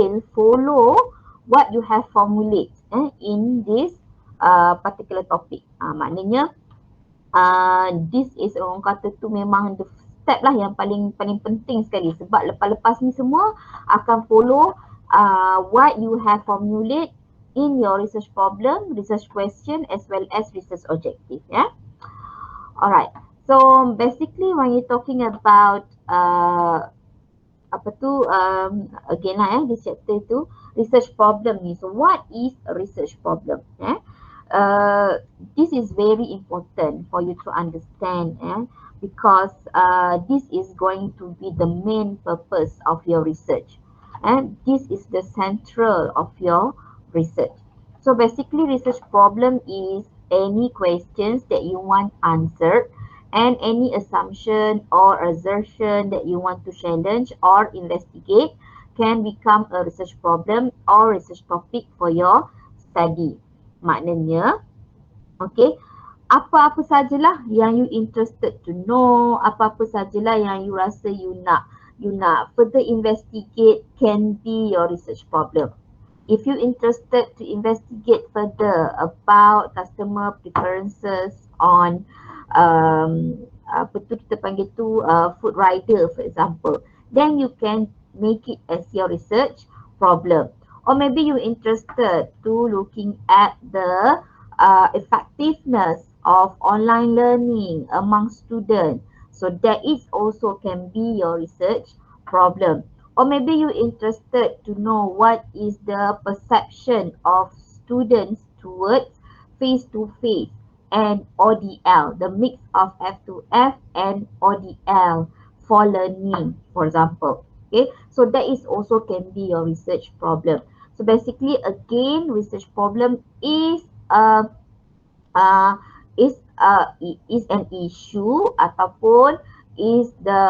will follow what you have formulate in this particular topic. Maknanya this is orang kata tu memang the step lah yang paling penting sekali, sebab lepas-lepas ni semua akan follow what you have formulate in your research problem, research question as well as research objective. Alright, so basically when you're talking about again lah this chapter tu, research problem ni. So what is a research problem? This is very important for you to understand because this is going to be the main purpose of your research, and this is the central of your research. So basically research problem is any questions that you want answered and any assumption or assertion that you want to challenge or investigate can become a research problem or research topic for your study. Maknanya, okay, apa-apa sajalah yang you interested to know, apa-apa sajalah yang you rasa you nak further investigate can be your research problem. If you interested to investigate further about customer preferences on kita panggil tu food rider for example, then you can make it as your research problem. Or maybe you interested to looking at the effectiveness of online learning among students. So that is also can be your research problem. Or maybe you interested to know what is the perception of students towards face-to-face and ODL, the mix of F2F and ODL for learning, for example. Okay, so that is also can be your research problem. So basically, again, research problem is an issue ataupun is the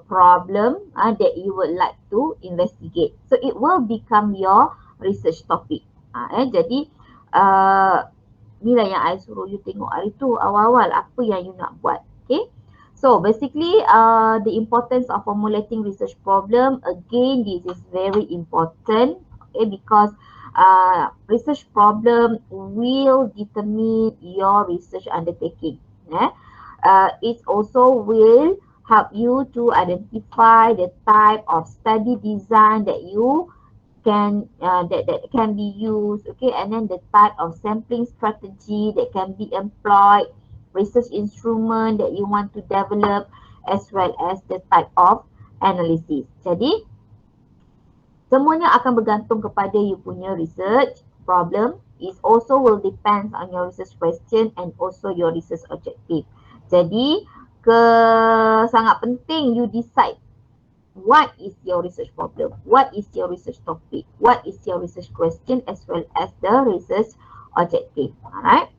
problem that you would like to investigate. So it will become your research topic. Jadi inilah yang I suruh you tengok hari tu awal-awal apa yang you nak buat. Okay. So basically the importance of formulating research problem, again this is very important, okay, because research problem will determine your research undertaking. It also will help you to identify the type of study design that you can that can be used, okay, and then the type of sampling strategy that can be employed, research instrument that you want to develop, as well as the type of analysis. Jadi semuanya akan bergantung kepada you punya research problem. It also will depend on your research question and also your research objective. Jadi sangat penting you decide what is your research problem, what is your research topic, what is your research question, as well as the research objective. Alright,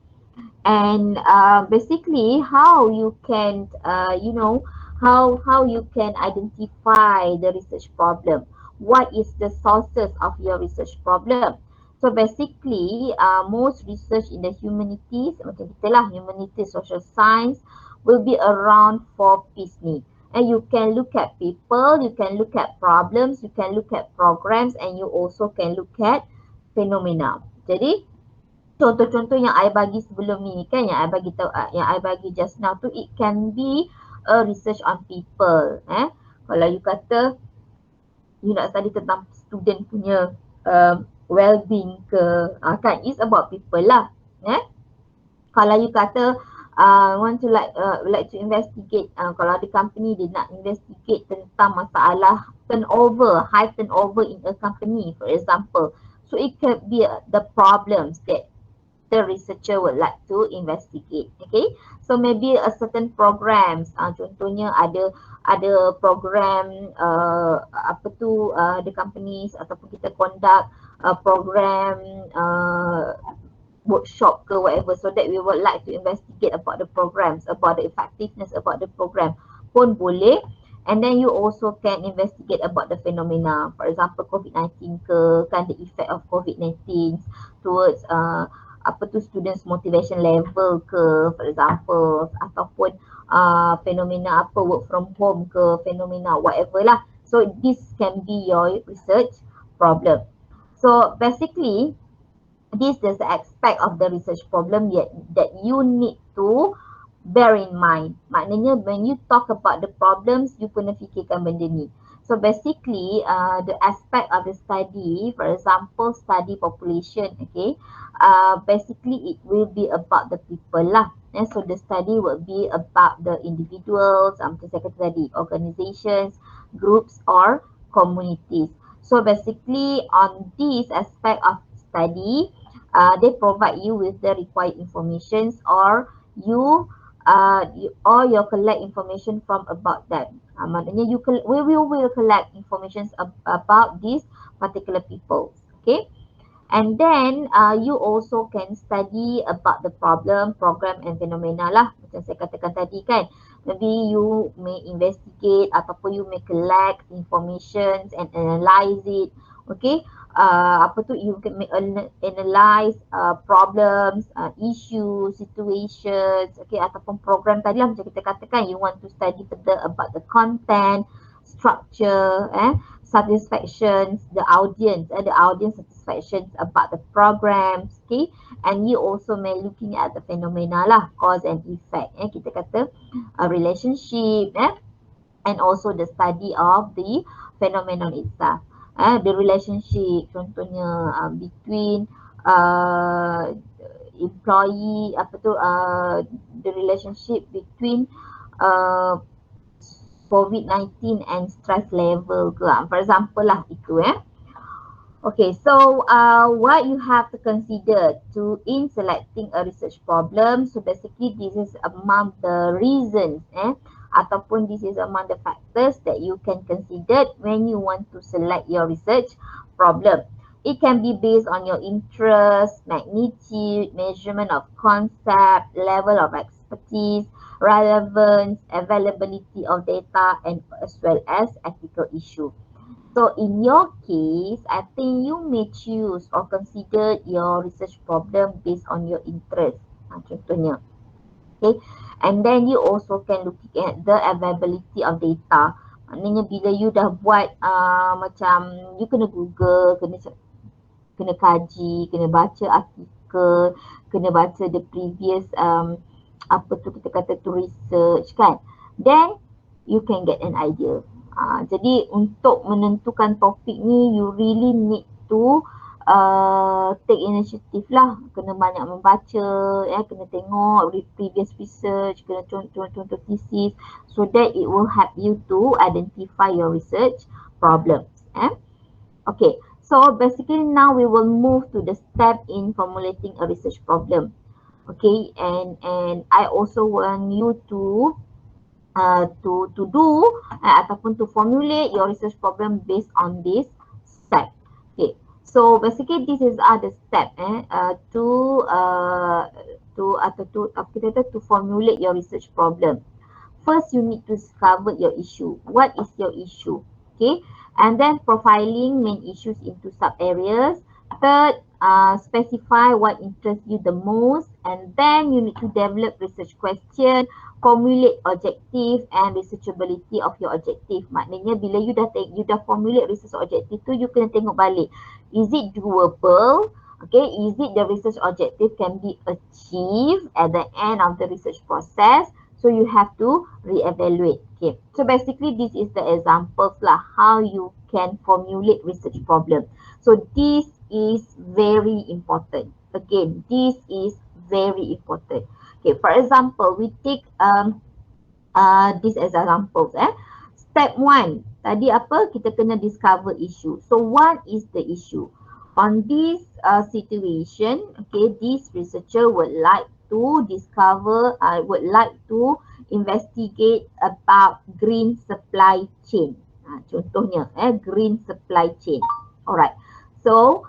and basically how you can how you can identify the research problem. What is the sources of your research problem? So basically, most research in the humanities, macam kita lah, humanities, social science, will be around 4 P's ni. And you can look at people, you can look at problems, you can look at programs, and you also can look at phenomena. Jadi, contoh-contoh yang I bagi sebelum ni kan, yang I bagi tahu, yang I bagi just now tu, it can be a research on people. Kalau you kata you nak study tentang student punya well-being ke, kan, it's about people lah. Kalau you kata want to like to investigate, kalau ada company dia nak investigate tentang masalah turnover, high turnover in a company for example, so it could be the problems that the researcher would like to investigate. Okay, so maybe a certain programs, contohnya ada program the companies ataupun kita conduct program workshop ke whatever, so that we would like to investigate about the programs, about the effectiveness about the program pun boleh. And then you also can investigate about the phenomena, for example COVID-19 ke, kan, the effect of COVID-19 towards students motivation level ke, for example, ataupun fenomena work from home ke, fenomena whatever lah. So this can be your research problem. So basically, this is the aspect of the research problem that you need to bear in mind. Maknanya when you talk about the problems, you kena fikirkan benda ni. So basically, the aspect of the study, for example, study population, okay, basically it will be about the people lah. And so the study will be about the individuals, macam saya kata tadi, organizations, groups or communities. So basically on this aspect of study, they provide you with the required informations or you collect information from about them. Maknanya we will collect information about these particular people. Okay. And then you also can study about the problem, program and phenomena lah. Macam saya katakan tadi kan. Maybe you may investigate ataupun you may collect information and analyze it. Okay. You can analyze problems, issues, situations, okay, ataupun program tadi lah macam kita katakan you want to study further about the content, structure, satisfactions, the audience satisfactions about the programs, okay, and you also may looking at the phenomena lah, cause and effect, kita kata relationship, and also the study of the phenomenon itself. The relationship contohnya between employee the relationship between COVID-19 and stress level ke, for example lah itu. Okay, so what you have to consider in selecting a research problem. So basically this is among the reasons ataupun this is among the factors that you can consider when you want to select your research problem. It can be based on your interest, magnitude, measurement of concept, level of expertise, relevance, availability of data, and as well as ethical issue. So in your case, I think you may choose or consider your research problem based on your interest. Contohnya. Okay. And then you also can look at the availability of data. Maknanya bila you dah buat macam you kena Google, kena kaji, kena baca artikel, kena baca the previous kita kata tu research kan. Then you can get an idea. Jadi untuk menentukan topik ni you really need to take initiative lah, kena banyak membaca, kena tengok previous research, kena contoh thesis, so that it will help you to identify your research problems. Okay, so basically now we will move to the step in formulating a research problem. Okay, and I also want you to do ataupun to formulate your research problem based on this step. Okay. So basically this is the step to formulate your research problem. First, you need to discover your issue. What is your issue? Okay, and then profiling main issues into sub areas. Third, specify what interests you the most, and then you need to develop research question, formulate objective and researchability of your objective. Maknanya bila you dah formulate research objective tu, you kena tengok balik. Is it doable? Okay, is it the research objective can be achieved at the end of the research process? So you have to reevaluate. Okay, so basically this is the examples lah how you can formulate research problem. So this is very important. Again, this is very important. Okay, for example, we take these as examples. Step 1, tadi apa? Kita kena discover issue. So what is the issue? On this situation, okay, this researcher would like to discover, would like to investigate about green supply chain. Contohnya, green supply chain. Alright. So,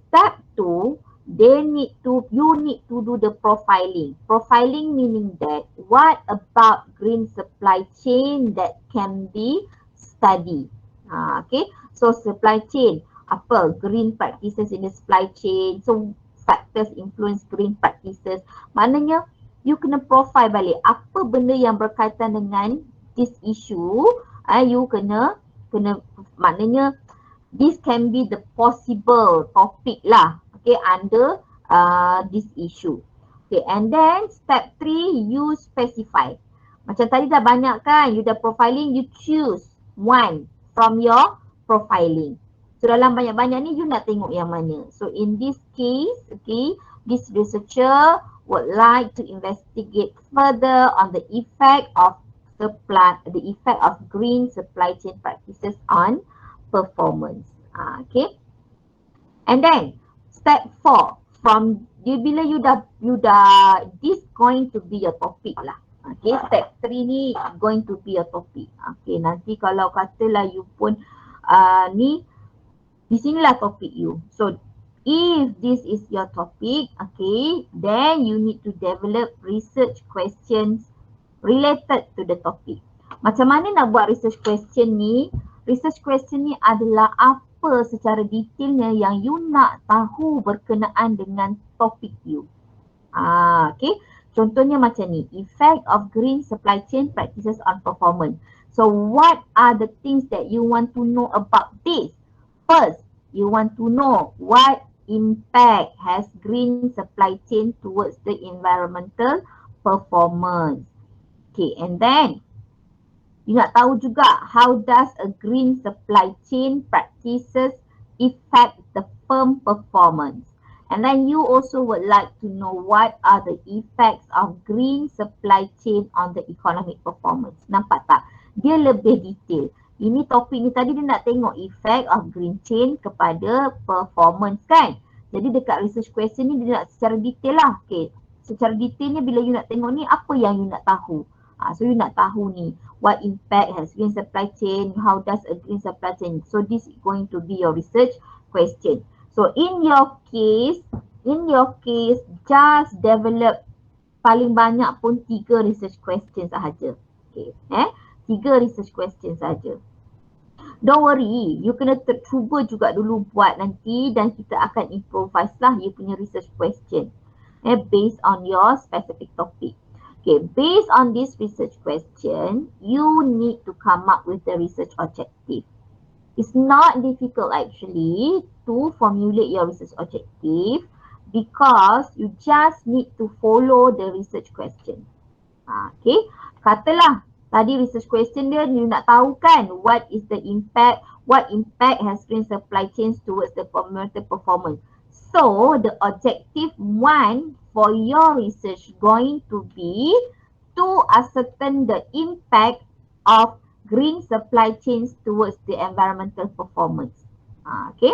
step 2, you need to do the profiling. Profiling meaning that what about green supply chain that can be studied. Okay, so supply chain, apa? Green practices in the supply chain. So factors influence green practices. Maknanya you kena profile balik apa benda yang berkaitan dengan this issue. You kena kena, maknanya this can be the possible topic lah, okay, under this issue. Okay, and then step 3, you specify. Macam tadi dah banyak kan, you dah profiling, you choose one from your profiling. So dalam banyak-banyak ni you nak tengok yang mana. So in this case, okay, this researcher would like to investigate further on the effect of green supply chain practices on performance. Okay. And then step 4, from bila you dah this going to be your topic lah. Okay, step 3 ni going to be your topic. Okay, nanti kalau katalah you pun ni di sinilah topik you. So if this is your topic, okay, then you need to develop research questions related to the topic. Macam mana nak buat research question ni? Research question ni adalah apa secara detailnya yang you nak tahu berkenaan dengan topik you. Okay, contohnya macam ni, effect of green supply chain practices on performance. So what are the things that you want to know about this? First, you want to know what impact has green supply chain towards the environmental performance. Okay, and then you nak tahu juga how does a green supply chain practices affect the firm performance. And then you also would like to know what are the effects of green supply chain on the economic performance. Nampak tak? Dia lebih detail. Ini topik ni tadi dia nak tengok effect of green chain kepada performance kan. Jadi dekat research question ni dia nak secara detail lah. Okay. Secara detailnya bila you nak tengok ni apa yang you nak tahu. So you nak tahu ni what impact has green supply chain, how does a green supply chain. So this is going to be your research question. So in your case just develop paling banyak pun 3 research question sahaja. Okay, 3 research question sahaja. Don't worry, you kena cuba juga dulu buat nanti dan kita akan improvise lah you punya research question based on your specific topic. Okay, based on this research question, you need to come up with the research objective. It's not difficult actually to formulate your research objective because you just need to follow the research question. Okay, katalah tadi research question dia you nak tahu kan what impact has green supply chains towards the environmental performance. So the objective 1 for your research going to be to ascertain the impact of green supply chains towards the environmental performance. Okay.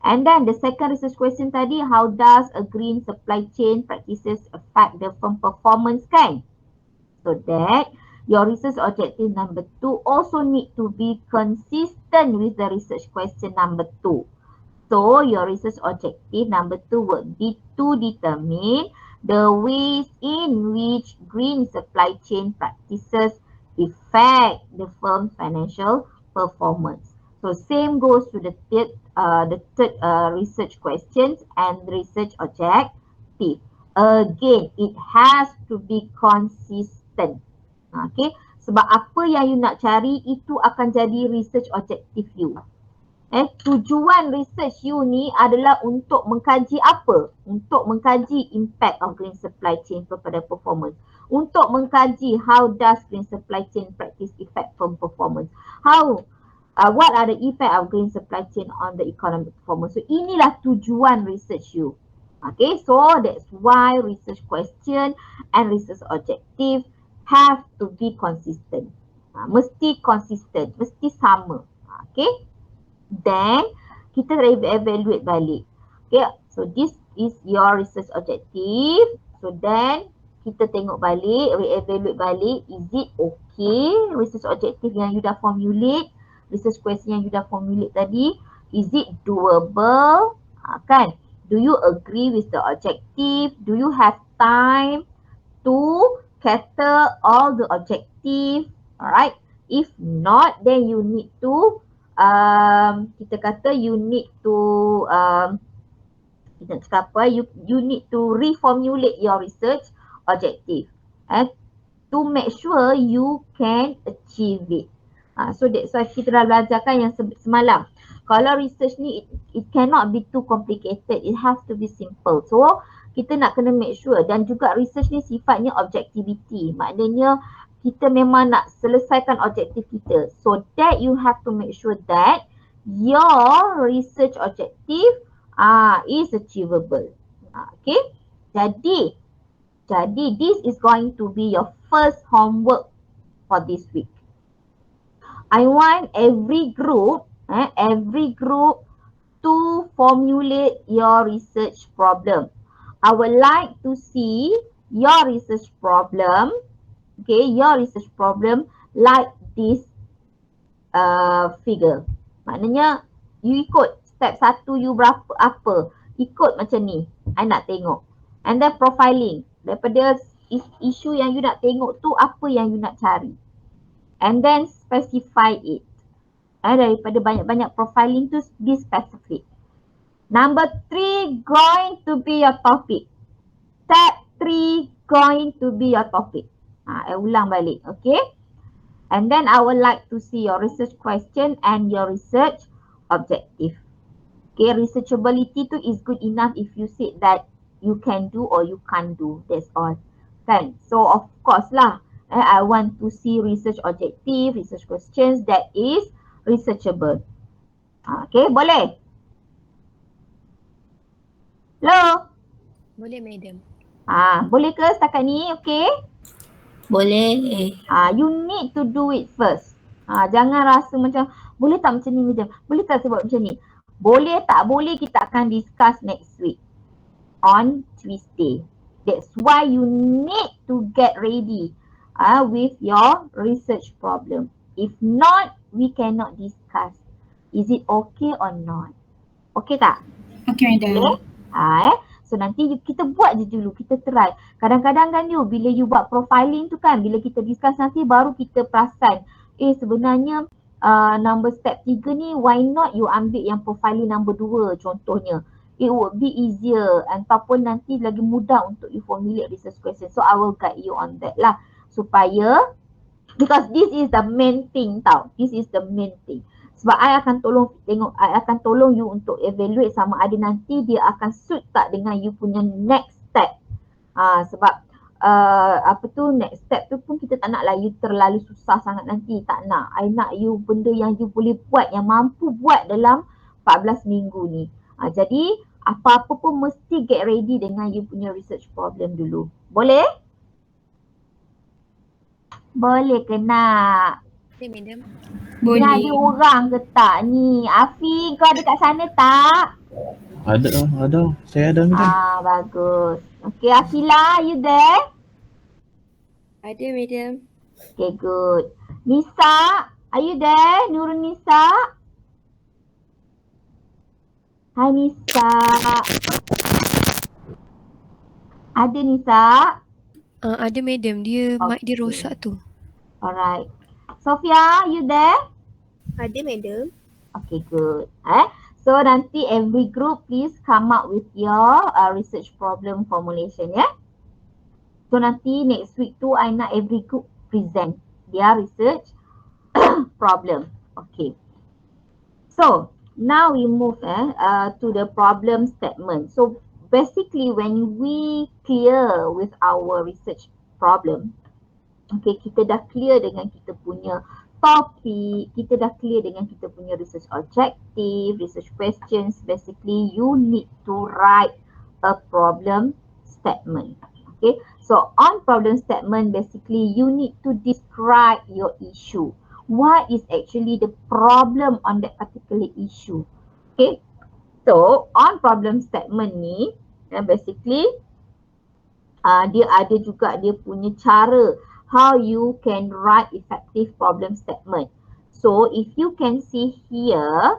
And then the second research question tadi, how does a green supply chain practices affect the firm performance kan? So that your research objective number 2 also need to be consistent with the research question number 2. So your research objective number 2 would be to determine the ways in which green supply chain practices affect the firm's financial performance. So same goes to the third research questions and research objective. Again, it has to be consistent. Okay, sebab apa yang you nak cari itu akan jadi research objective you. Tujuan research you ni adalah untuk mengkaji apa? Untuk mengkaji impact of green supply chain kepada performance. Untuk mengkaji how does green supply chain practice affect firm performance. What are the effect of green supply chain on the economic performance. So inilah tujuan research you. Okay, so that's why research question and research objective have to be consistent. Mesti consistent, mesti sama. Okay. Then kita evaluate balik. Okay, so this is your research objective. So then kita tengok balik, re-evaluate balik, is it okay research objective yang you dah formulate, research question yang you dah formulate tadi, is it doable? Kan? Do you agree with the objective? Do you have time to cater all the objective? Alright. If not, then you need to kita kata you need to you need to reformulate your research objective to make sure you can achieve it. So that's why kita dah belajarkan yang semalam. Kalau research ni it cannot be too complicated. It has to be simple. So kita nak kena make sure, dan juga research ni sifatnya objectivity. Maknanya kita memang nak selesaikan objektif kita. So that you have to make sure that your research objective is achievable. Okay. Jadi this is going to be your first homework for this week. I want every group to formulate your research problem. I would like to see your research problem, like this figure. Maknanya you ikut step 1 you berapa apa, ikut macam ni. I nak tengok. And then profiling. Daripada isu yang you nak tengok tu, apa yang you nak cari. And then specify it. Daripada banyak-banyak profiling tu, be specific. Number 3 going to be your topic. Step 3 going to be your topic. I ulang balik, okay? And then I would like to see your research question and your research objective. Okay, researchability tu is good enough if you said that you can do or you can't do. That's all. Kan? So of course lah, I want to see research objective, research questions that is researchable. Okay, boleh? Hello? Boleh, madam. Boleh ke setakat ni? Okay? Boleh. You need to do it first. Jangan rasa macam, boleh tak macam ni madam? Boleh tak saya buat macam ni? Boleh tak boleh kita akan discuss next week on Tuesday. That's why you need to get ready with your research problem. If not, we cannot discuss. Is it okay or not? Okay tak? Okay, madam. Okay? So nanti kita buat je dulu, kita try. Kadang-kadang kan bila you buat profiling tu kan, bila kita discuss nanti baru kita perasan, sebenarnya number step 3 ni, why not you ambil yang profiling number 2 contohnya. It would be easier ataupun nanti lagi mudah untuk you formulate research question. So I will guide you on that lah. Supaya, because this is the main thing tau. This is the main thing. Sebab I akan tolong you untuk evaluate sama ada nanti dia akan suit tak dengan you punya next step. Sebab next step tu pun kita tak nak lah you terlalu susah sangat nanti. Tak nak. I nak you benda yang you boleh buat, yang mampu buat dalam 14 minggu ni. Jadi apa-apa pun mesti get ready dengan you punya research problem dulu. Boleh? Boleh ke nak? Boleh, madam. Boleh. Ni ada orang ke tak ni? Afi, kau ada kat sana tak? Ada. Saya ada, madam. Bagus. Okay, Afila, you there? Ada, madam. Okay, good. Nisa, are you there? Nurul Nisa? Hai Nisa. Ada Nisa? Ada, madam. Dia mic dia rosak tu. Alright. Sophia, you there? Ada, madam. Okay, good. So nanti every group please come up with your research problem formulation, ya. So nanti next week tu I nak every group present their research problem. Okay. So now we move to the problem statement. So basically when we clear with our research problem, okay, kita dah clear dengan kita punya topik, kita dah clear dengan kita punya research objective, research questions. Basically, you need to write a problem statement. Okay, so on problem statement, basically you need to describe your issue. What is actually the problem on that particular issue? Okay, so on problem statement ni, basically dia ada juga dia punya cara how you can write effective problem statement. So if you can see here,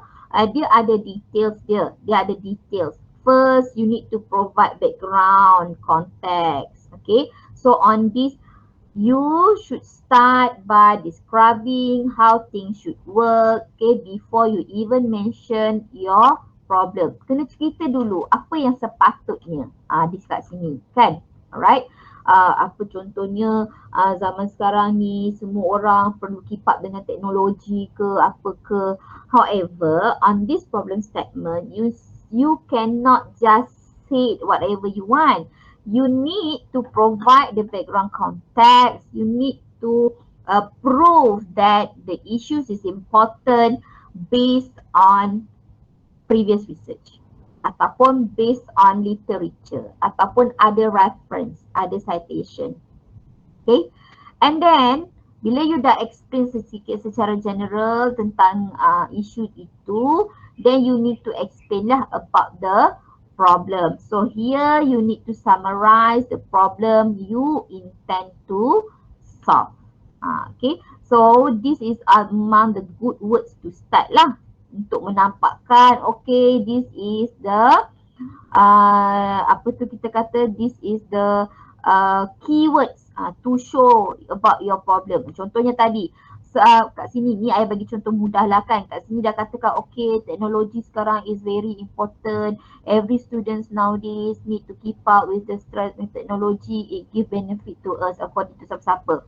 dia ada details dia. Dia ada details. First, you need to provide background, context. Okay. So on this, you should start by describing how things should work. Okay. Before you even mention your problem. Kena cerita dulu apa yang sepatutnya di kat sini. Kan? Alright. apa contohnya zaman sekarang ni semua orang perlu keep up dengan teknologi ke apa ke. However, on this problem statement, you cannot just say whatever you want. You need to provide the background context. You need to prove that the issues is important based on previous research ataupun based on literature ataupun ada reference, ada citation. Okay, and then bila you dah explain sedikit secara general tentang isu itu, then you need to explain lah about the problem. So here you need to summarize the problem you intend to solve. Okay, so this is among the good words to start lah untuk menampakkan okay, this is the apa tu kita kata, this is the keywords to show about your problem. Contohnya tadi kat sini ni saya bagi contoh mudah lah kan. Kat sini dah katakan okay, teknologi sekarang is very important. Every students nowadays need to keep up with the stress and technology. It give benefit to us according to siapa-siapa.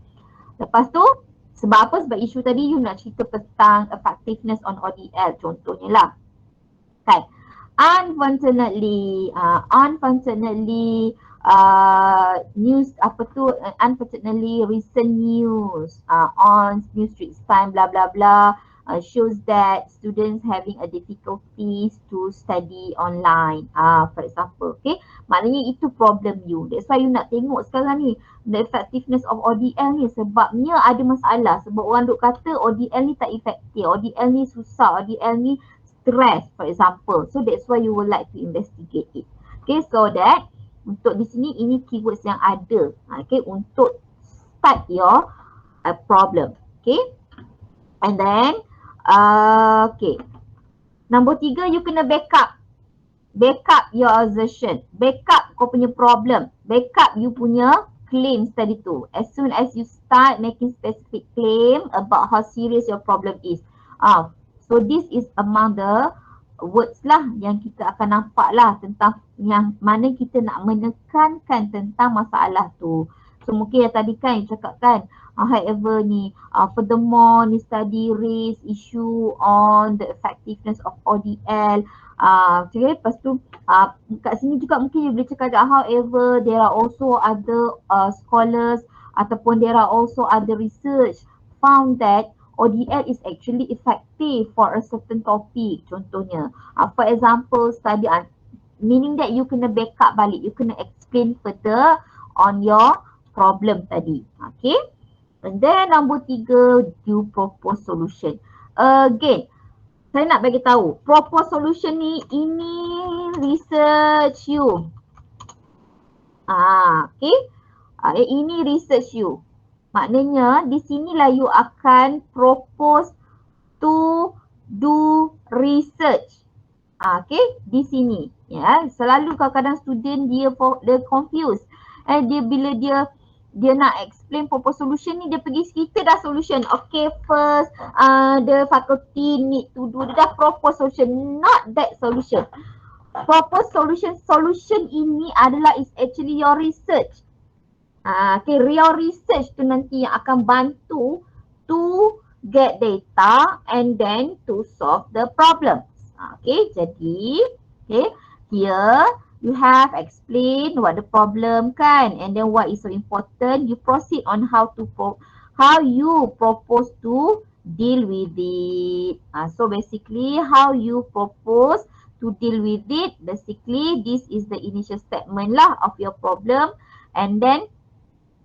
Lepas tu sebab apa? Sebab isu tadi you nak cerita tentang effectiveness on ODL contohnya lah. Kan? Unfortunately, unfortunately recent news on New Straits Times blah blah blah shows that students having a difficulties to study online, for example. Okay, maknanya itu problem you. That's why you nak tengok sekarang ni the effectiveness of ODL ni, sebabnya ada masalah. Sebab orang duk kata ODL ni tak efektif, ODL ni susah, ODL ni stress, for example. So that's why you would like to investigate it. Okay, so that untuk di sini ini keywords yang ada, okay, untuk start your problem. Okay, and then okay, nombor 3, you kena backup your assertion, backup kau punya problem, backup you punya claims tadi tu. As soon as you start making specific claim about how serious your problem is, so this is among the words lah yang kita akan nampak lah tentang yang mana kita nak menekankan tentang masalah tu. So mungkin yang tadi kan you cakap kan, however ni, furthermore ni study raise issue on the effectiveness of ODL. Okay, lepas tu kat sini juga mungkin you boleh cakap however there are also other scholars ataupun there are also other research found that ODL is actually effective for a certain topic. Contohnya, for example, study, meaning that you kena backup balik, you kena explain further on your problem tadi. Okay, and then nombor 3, you propose solution. Again, saya nak bagi tahu, propose solution ni, ini research you. Okay, ini research you. Maknanya di sinilah you akan propose to do research. Okay, di sini. Ya, selalu kadang-kadang student dia confused. Dia bila dia nak explain propose solution ni, dia pergi kita dah solution. Okay, first the faculty need to do, dia dah propose solution, not that solution. Propose solution ini adalah is actually your research. Okay, your research tu nanti yang akan bantu to get data and then to solve the problems. Okay, jadi okay, here you have explained what the problem kan, and then what is so important, you proceed on how you propose to deal with it. So basically how you propose to deal with it, basically this is the initial statement lah of your problem, and then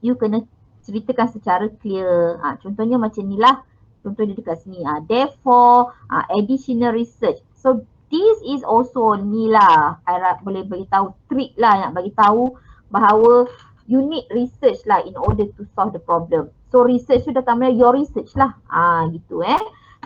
you kena ceritakan secara clear. Contohnya macam ni lah. Contoh dia dekat sini. Therefore, additional research. So, this is also ni lah. I boleh beritahu trick lah nak bagi tahu bahawa you need research lah in order to solve the problem. So, research tu datang dari your research lah. Gitu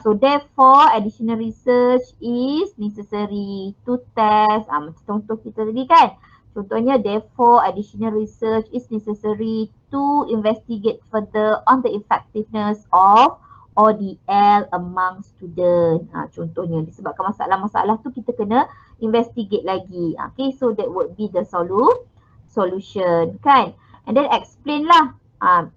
So, therefore, additional research is necessary to test. Macam contoh kita tadi kan. Contohnya, therefore, additional research is necessary to investigate further on the effectiveness of ODL among students. Contohnya, disebabkan masalah-masalah tu kita kena investigate lagi. Okay, so that would be the solution kan. And then explain lah.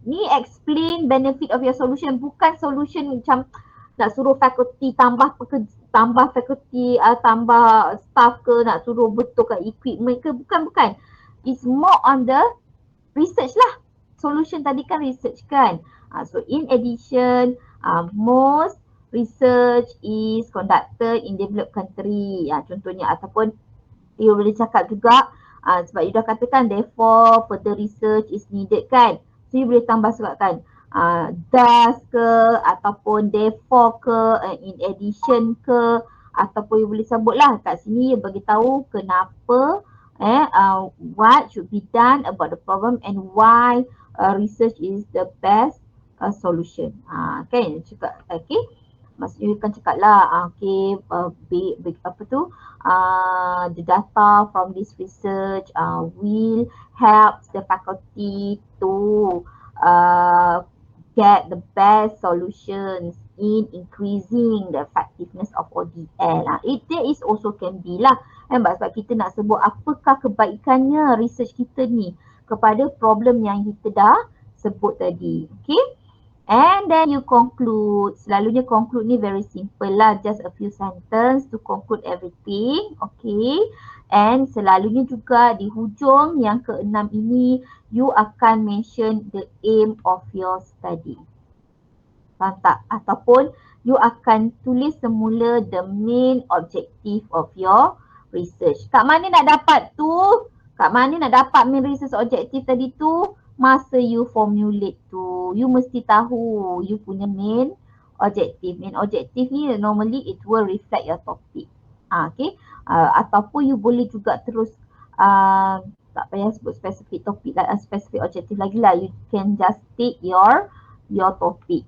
Ni explain benefit of your solution. Bukan solution macam nak suruh faculty tambah faculty, tambah staff ke, nak suruh betulkan equipment ke. Bukan. It's more on the research lah. Solution tadi kan research kan. So in addition, most research is conducted in developed country. Contohnya, ataupun you boleh cakap juga sebab you dah katakan therefore further research is needed kan. So you boleh tambah juga kan. Thus ke, ataupun therefore ke, in addition ke, ataupun you boleh sebut lah kat sini, you bagi tahu kenapa what should be done about the problem and why research is the best solution. Kan cakap, okay. Maksudnya you kan cakap lah, okay, the data from this research will help the faculty to get the best solutions in increasing the effectiveness of ODL. There is also can be lah. Sebab kita nak sebut apakah kebaikannya research kita ni kepada problem yang kita dah sebut tadi. Okay. And then you conclude. Selalunya conclude ni very simple lah. Just a few sentence to conclude everything. Okay. And selalunya juga di hujung yang keenam ini, you akan mention the aim of your study. Faham tak? Ataupun you akan tulis semula the main objective of your research. Kat mana nak dapat tu? Kat mana nak dapat main research objective tadi tu? Masa you formulate tu, you mesti tahu you punya main objective. Main objective ni normally it will reflect your topic. Okay. Ataupun you boleh juga terus tak payah sebut specific topic lah, specific objective lagi lah. You can just take your topic.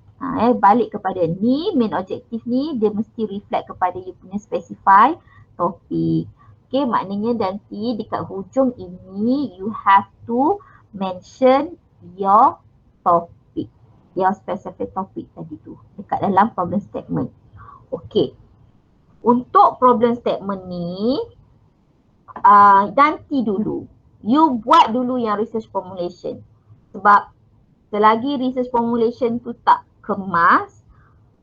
Balik kepada ni, main objective ni dia mesti reflect kepada you punya specify topic. Okay, maknanya nanti dekat hujung ini you have to mention your topic, your specific topic tadi tu dekat dalam problem statement. Okay, untuk problem statement ni nanti dulu you buat dulu yang research formulation, sebab selagi research formulation tu tak kemas,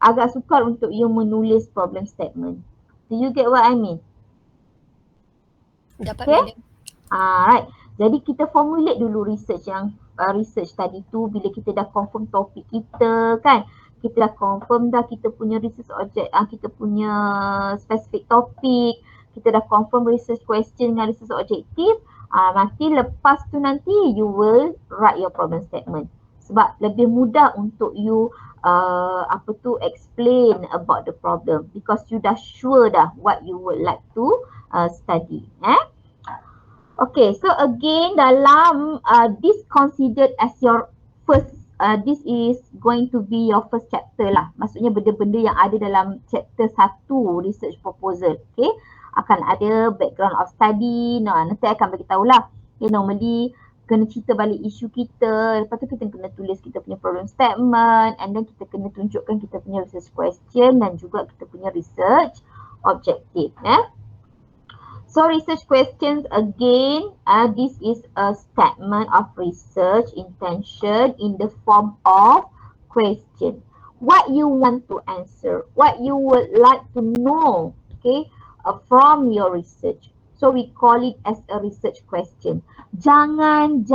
agak sukar untuk you menulis problem statement. Do you get what I mean? Dapat, okay? Madam. Right. Jadi kita formulate dulu research yang research tadi tu bila kita dah confirm topik kita kan. Kita dah confirm dah kita punya research object, kita punya specific topik, kita dah confirm research question dengan research objective. Nanti lepas tu nanti you will write your problem statement. Sebab lebih mudah untuk you explain about the problem because you dah sure dah what you would like to study. Okay, so again dalam this considered as your first, this is going to be your first chapter lah. Maksudnya benda-benda yang ada dalam chapter 1 research proposal. Okay, akan ada background of study. Nanti akan beritahu lah. Okay, normally kena cerita balik isu kita. Lepas tu kita kena tulis kita punya problem statement. And then kita kena tunjukkan kita punya research question dan juga kita punya research objective. So research questions again, this is a statement of research intention in the form of question. What you want to answer, what you would like to know, okay, from your research. So we call it as a research question. Jangan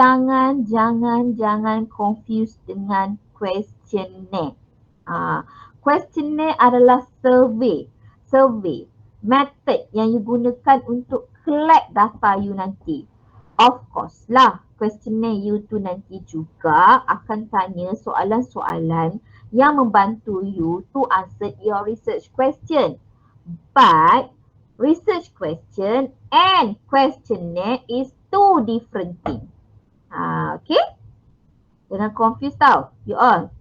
confuse dengan questionnaire. Questionnaire adalah survey method yang you gunakan untuk collect data you nanti. Of course lah, questionnaire you tu nanti juga akan tanya soalan-soalan yang membantu you to answer your research question. But research question and questionnaire is two different things. Okay? Jangan confuse tau, you all.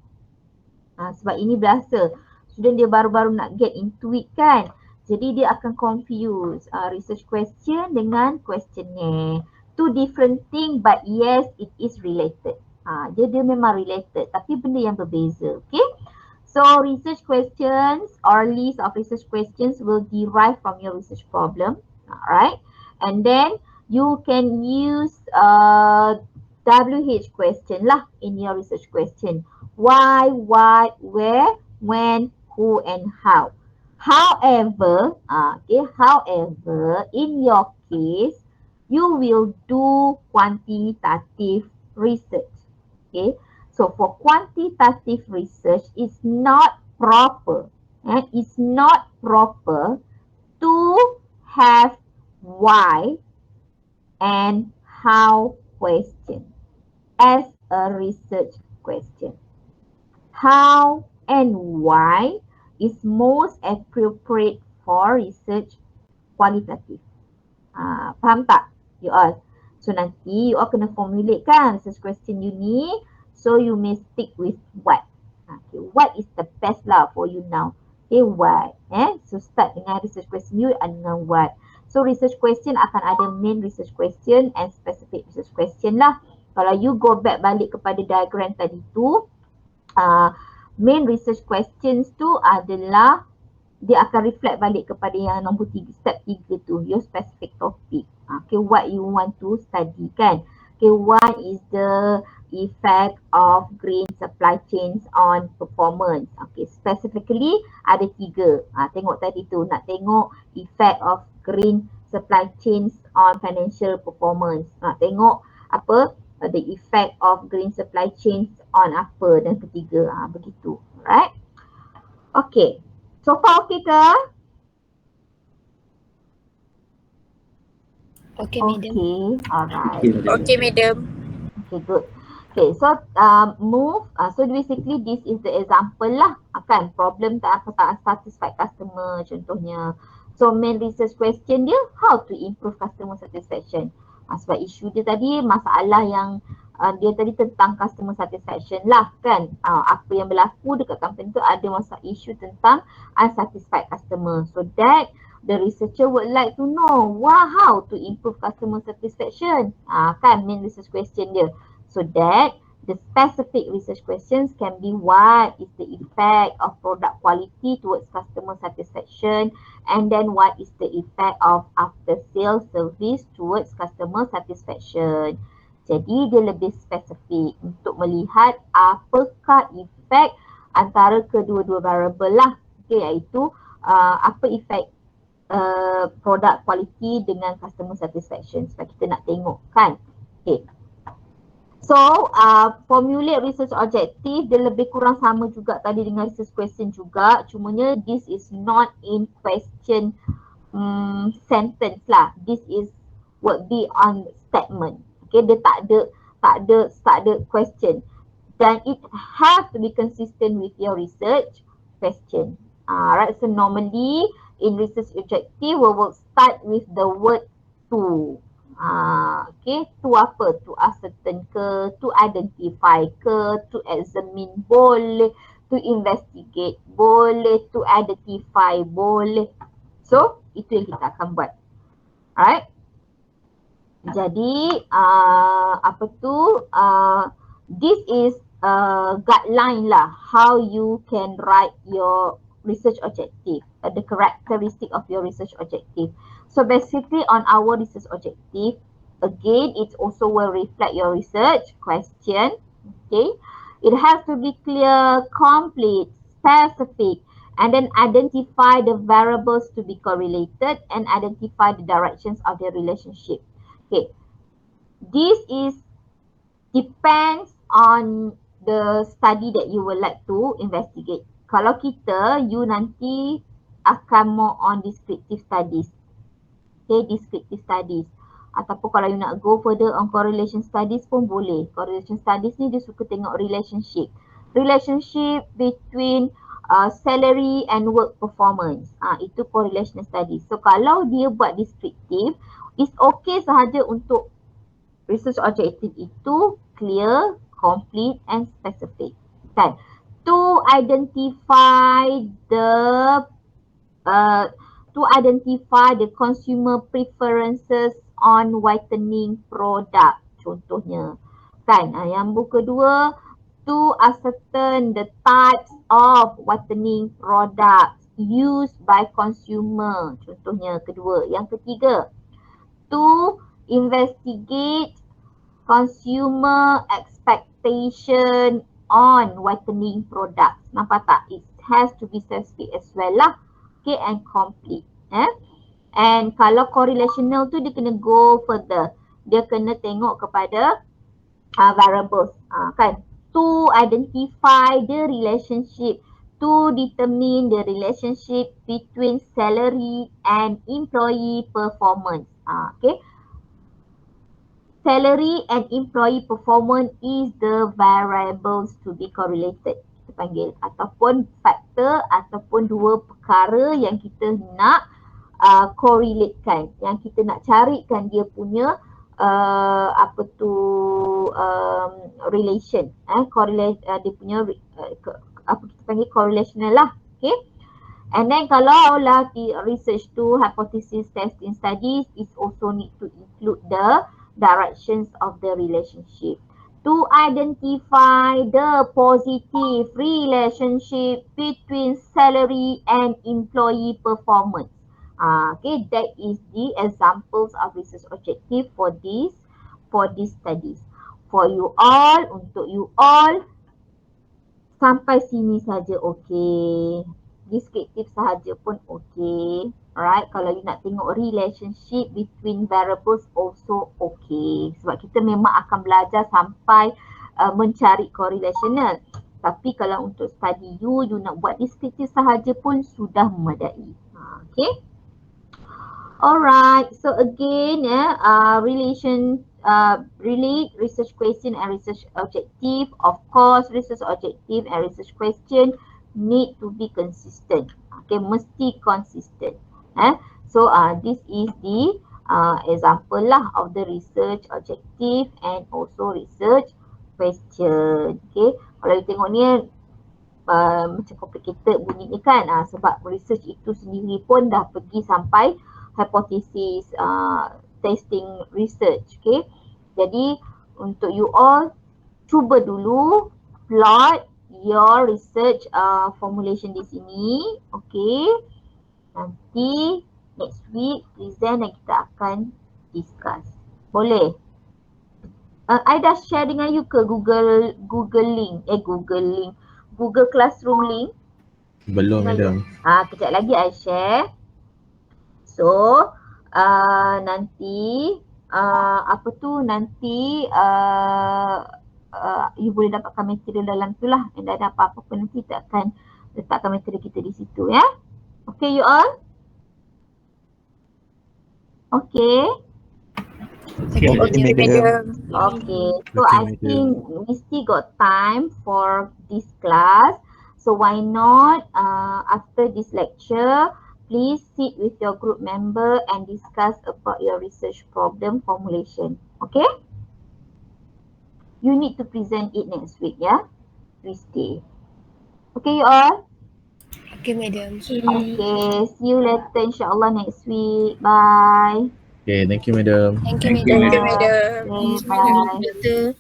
Sebab ini biasa. Student dia baru-baru nak get into it kan. Jadi dia akan confuse research question dengan questionnaire. Two different thing but yes it is related. Dia memang related tapi benda yang berbeza. Okay. So research questions or list of research questions will derive from your research problem. Alright. And then you can use WH question lah in your research question. Why, what, where, when, who, and how. However, in your case, you will do quantitative research. Okay, so for quantitative research, it's not proper. It's not proper to have why and how question as a research question. How and why is most appropriate for research qualitative. Faham tak you all? So nanti you all kena formulate kan research question you ni. So you may stick with what. Okay, what is the best lah for you now? Okay, what? So start dengan research question you dengan what. So research question akan ada main research question and specific research question lah. Kalau you go back balik kepada diagram tadi tu, main research questions tu adalah dia akan reflect balik kepada yang nombor 3, step 3 tu, your specific topic. Okay, what you want to study kan. Okay, what is the effect of green supply chains on performance. Okay, specifically ada 3. Tengok tadi tu, nak tengok effect of green supply chains on financial performance. Nak tengok apa, the effect of green supply chains on apa, dan ketiga. Begitu. Alright. Okay. So far okay ke? Okay, madam. Okay. Alright. Okay, madam. Okay, good. Okay, so move. So basically this is the example lah. Kan, problem tak satisfied customer contohnya. So main research question dia, how to improve customer satisfaction. Sebab isu dia tadi, masalah yang dia tadi tentang customer satisfaction lah kan. Apa yang berlaku dekat company tu ada masalah isu tentang unsatisfied customer. So that the researcher would like to know how to improve customer satisfaction. Kan main research question dia. So that the specific research questions can be what is the effect of product quality towards customer satisfaction, and then what is the effect of after sales service towards customer satisfaction. Jadi dia lebih spesifik untuk melihat apakah efek antara kedua-dua variable lah. Okay, iaitu apa efek product quality dengan customer satisfaction. Sebab kita nak tengok kan. Okay. So, formulate research objective dia lebih kurang sama juga tadi dengan research question juga. Cumanya this is not in question sentence lah. This is would be on statement. Okay, dia tak ada question. Dan it have to be consistent with your research question. Right, so normally in research objective we will start with the word to. Okay, to apa? To ascertain ke, to identify ke, to examine boleh, to investigate boleh, to identify boleh. So, itu yang kita akan buat. Alright. Jadi, this is guideline lah how you can write your research objective, the characteristic of your research objective. So basically on our research objective, again it also will reflect your research question. Okay, it has to be clear, complete, specific, and then identify the variables to be correlated and identify the directions of the relationship. Okay, this is depends on the study that you would like to investigate. Kalau kita, you nanti akan more on descriptive studies. Okay, descriptive studies. Ataupun kalau you nak go further on correlation studies pun boleh. Correlation studies ni dia suka tengok relationship. Relationship between salary and work performance. Itu correlation studies. So kalau dia buat descriptive, it's okay sahaja untuk research objective itu clear, complete and specific. Kan? To identify the consumer preferences on whitening product contohnya kan. Yang kedua, to ascertain the types of whitening products used by consumer contohnya kedua. Yang ketiga, to investigate consumer expectation on whitening products. Nampak tak? It has to be specific as well lah. Okay, and complete. And kalau correlational tu dia kena go further. Dia kena tengok kepada variables. Kan? To identify the relationship, to determine the relationship between salary and employee performance. Okay. Salary and employee performance is the variables to be correlated. Kita panggil. Ataupun faktor ataupun dua perkara yang kita nak correlatekan. Yang kita nak carikan dia punya relation. Correlate, dia punya apa kita panggil correlational lah. Okay. And then kalau lah research to hypothesis testing studies, it also need to include the directions of the relationship to identify the positive relationship between salary and employee performance. Okay, that is the examples of research objective for these studies. For you all, untuk you all, sampai sini saja okey. Descriptive sahaja pun okey. Alright, kalau you nak tengok relationship between variables also okey. Sebab kita memang akan belajar sampai mencari correlational. Tapi kalau untuk study you nak buat descriptive sahaja pun sudah memadai. Okay. Alright, so again relate research question and research objective. Of course, research objective and research question need to be consistent. Okay, mesti consistent. So this is the example lah of the research objective and also research question. Okay, kalau you tengok ni macam complicated bunyi ni kan, sebab research itu sendiri pun dah pergi sampai hypothesis testing research. Okay, jadi untuk you all cuba dulu plot your research formulation di sini. Okay, nanti next week present dan kita akan discuss. Boleh? I dah share dengan you ke Google Classroom link? Belum, madam. Kejap lagi I share. So nanti nanti you boleh dapatkan material dalam tu lah. Dan ada apa-apa pun nanti kita akan letakkan material kita di situ ya. Okay you all? Okay. Okay, madam. Okay. So Okay, I think we still got time for this class. So why not after this lecture, please sit with your group member and discuss about your research problem formulation. Okay? You need to present it next week, yeah? Tuesday. Okay, you all? Okay, madam. Okay, see you later insyaAllah next week. Bye. Okay, thank you, madam. Thank you, madam. Okay, bye. Doktor.